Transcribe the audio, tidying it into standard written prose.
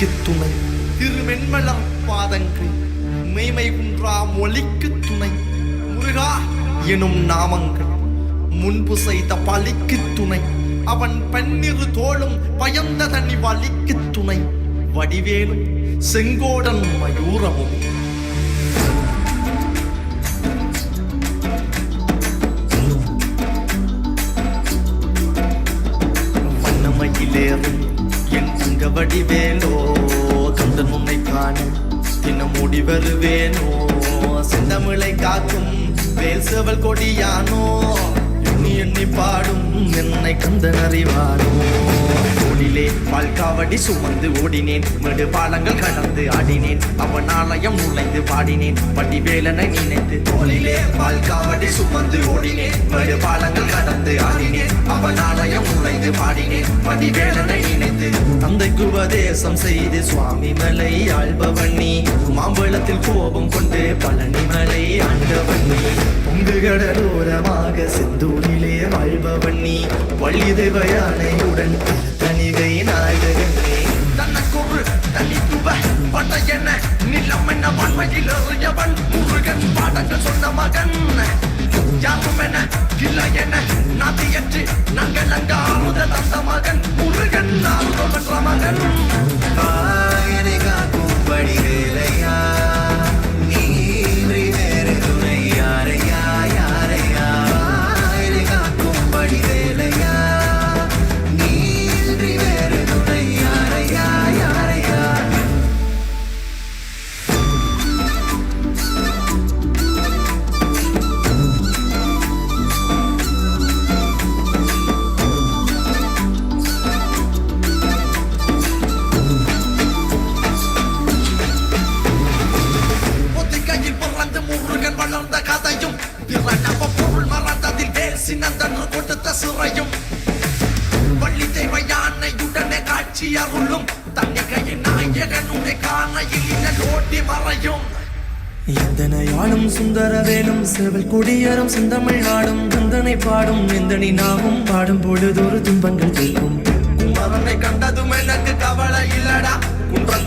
வழிக்கு துணை திருமென்மலர் பாதங்கள் மெய்மை குன்றா மொழிக்கு துணை முருகா எனும் நாமங்கள் முன்பு செய்த பழிக்கு துணை அவன் பன்னிரு தோளும் பயந்த தனி வலிக்கு துணை வடிவேலும் செங்கோடன் மயூரமும் வண்ணமயிலேறும் என் தங்க வடிவேலோ தொண்டன் உன்னை காண தினம் முடி வருவேனோ செந்தமிழை காக்கும் வேல் செவல் கொடியானோ எண்ணி எண்ணி பாடும் என்னை கந்தன் அறிவானோ தோளிலே பால்காவடி சுமந்து ஓடினேன் மேடு பாலங்கள் கடந்து ஆடினேன் அவன் ஆலயம் நுழைந்து பாடினேன் வடிவேலனை நினைத்து தோளிலே பால்காவடி சுமந்து ஓடினேன் மேடு பாலங்கள் கடந்து ஆடினேன் அவன் ஆலயம் நுழைந்து பாடினேன் வடிவேலனை நினைத்து தந்தைக்கு உபதேசம் செய்து சுவாமி மலை ஆள்பவன் நீ மாம்பழத்தில் கோபம் கொண்டு பழனி மலை ஆண்டவன் நீ பொங்கு கடலோரமாக செந்தூரிலே வாழ்பவன் நீ வள்ளி தேவயானையுடன் தனிகை நாயகனே தனக்கொரு தனித்துவ படையென நிலம் என்ன வன்மையில் எறியவன் முருகன் பாடங்கள் சொன்ன மகன் யாரும் என இல்லை என நதியற்று நாங்கள் அங்க ஆறுத தந்த மகன் முருகன் ஆறுதவன் மகன் ஆயனை காக்கும் படிவேலையா நீன்றி வேறு துணை யாரையா யாரையா ஆயனை காக்கும் படிவேலையா நீன்றி வேறு துணை யாரையா யாரையா வளர்ந்த கதையும் பிறனவ பொருள் மறந்ததில் வேசினந்தன்று கொடுத்த சிறையும் வள்ளி தேவை யானையுடனே காட்சி அருளும் தன்னிகையின் நாயகனுடைய காணையில் ஓட்டி மறையும் எந்தனையாளும் சுந்தரவேலும் செவல் கொடியரும் செந்தமிழ் நாடும் தந்தனை பாடும் எந்தனி நாமும் பாடும் பொழுதொரு துன்பங்கள் கேட்கும் குமரனை கண்டதும் எனக்கு கவலை இல்லடா குன்ற